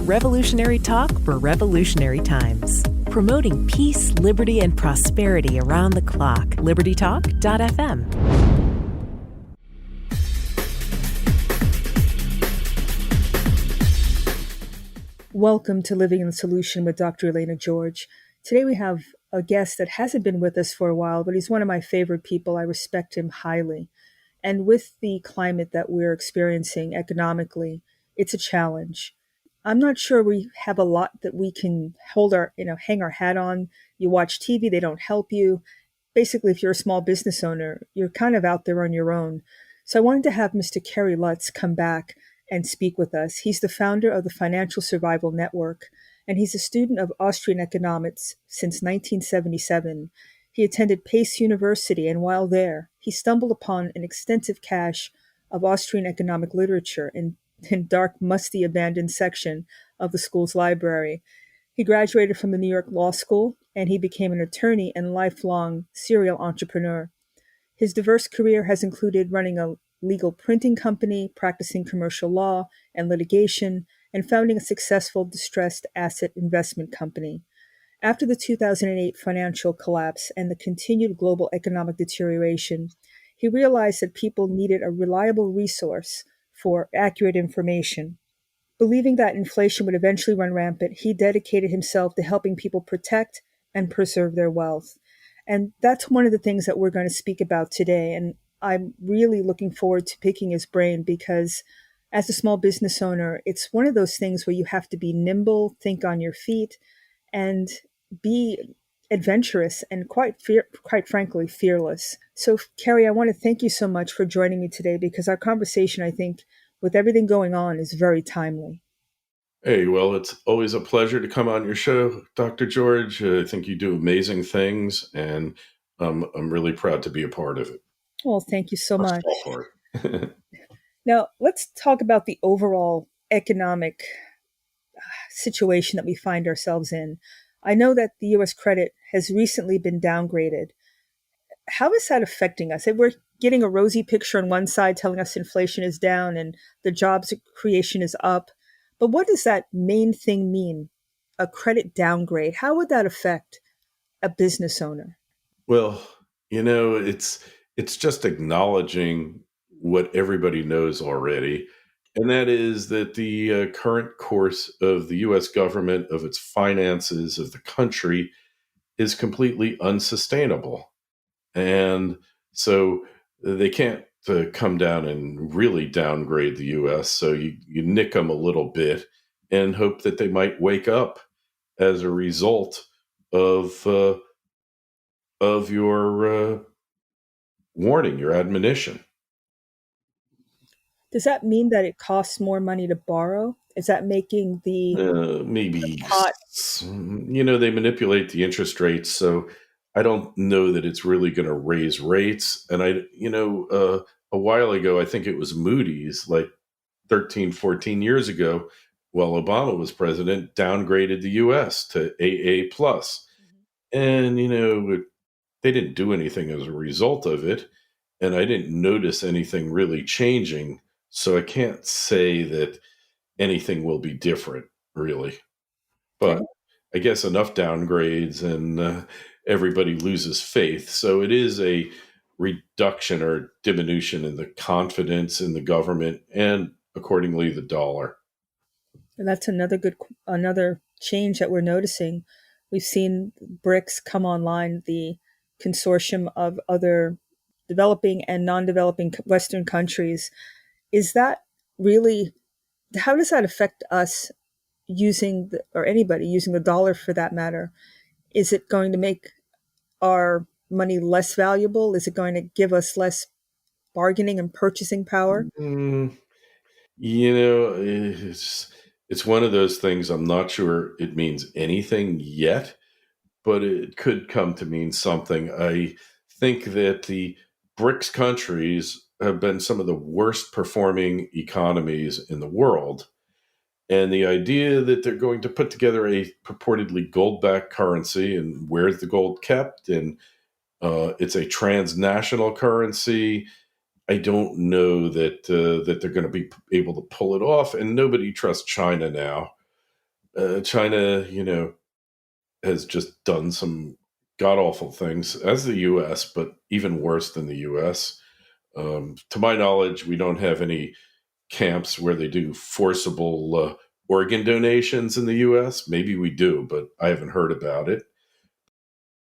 Revolutionary talk for revolutionary times. Promoting peace, liberty, and prosperity around the clock. LibertyTalk.fm. Welcome to Living in the Solution with Dr. Elena George. Today we have a guest that hasn't been with us for a while, but he's one of my favorite people. I respect him highly. And with the climate that we're experiencing economically, it's a challenge. I'm not sure we have a lot that we can hang our hat on. You watch TV, they don't help you. Basically, if you're a small business owner, you're kind of out there on your own. So I wanted to have Mr. Kerry Lutz come back and speak with us. He's the founder of the Financial Survival Network, and he's a student of Austrian Economics since 1977. He attended Pace University, and while there, he stumbled upon an extensive cache of Austrian economic literature in dark, musty, abandoned section of the school's library. He graduated from the New York Law School, and he became an attorney and lifelong serial entrepreneur. His diverse career has included running a legal printing company, practicing commercial law and litigation, and founding a successful distressed asset investment company. After the 2008 financial collapse and the continued global economic deterioration, he realized that people needed a reliable resource for accurate information. Believing that inflation would eventually run rampant, he dedicated himself to helping people protect and preserve their wealth. And that's one of the things that we're going to speak about today. And I'm really looking forward to picking his brain because as a small business owner, it's one of those things where you have to be nimble, think on your feet, and be adventurous and quite frankly, fearless. So, Kerry, I want to thank you so much for joining me today because our conversation, I think, with everything going on, is very timely. Hey, well, it's always a pleasure to come on your show, Dr. George. I think you do amazing things, and I'm really proud to be a part of it. Well, thank you so much. For it. Now, let's talk about the overall economic situation that we find ourselves in. I know that the U.S. credit has recently been downgraded. How is that affecting us? If we're getting a rosy picture on one side telling us inflation is down and the jobs creation is up, but what does that main thing mean, a credit downgrade? How would that affect a business owner? Well, it's just acknowledging what everybody knows already, and that is that the current course of the U.S. government, of its finances, of the country, is completely unsustainable. And so they can't come down and really downgrade the U.S., so you nick them a little bit and hope that they might wake up as a result of your warning, your admonition. Does that mean that it costs more money to borrow? Is that making maybe the pot? They manipulate the interest rates, so I don't know that it's really going to raise rates. And a while ago, I think it was Moody's, like 13, 14 years ago, while Obama was president, downgraded the U.S. to AA+. And, they didn't do anything as a result of it. And I didn't notice anything really changing. So I can't say that anything will be different, really. But I guess enough downgrades and everybody loses faith. So it is a reduction or diminution in the confidence in the government and accordingly the dollar. And that's another change that we're noticing. We've seen BRICS come online, the consortium of other developing and non-developing Western countries. Is that really, how does that affect us or anybody using the dollar for that matter? Is it going to make our money less valuable? Is it going to give us less bargaining and purchasing power? It's one of those things. I'm not sure it means anything yet, but it could come to mean something. I think that the BRICS countries have been some of the worst performing economies in the world. And the idea that they're going to put together a purportedly gold-backed currency, and where's the gold kept? And it's a transnational currency. I don't know that they're going to be able to pull it off. And nobody trusts China now. China, has just done some god awful things, as the U.S., but even worse than the U.S. To my knowledge, we don't have any camps where they do forcible organ donations in the U.S. Maybe we do, but I haven't heard about it.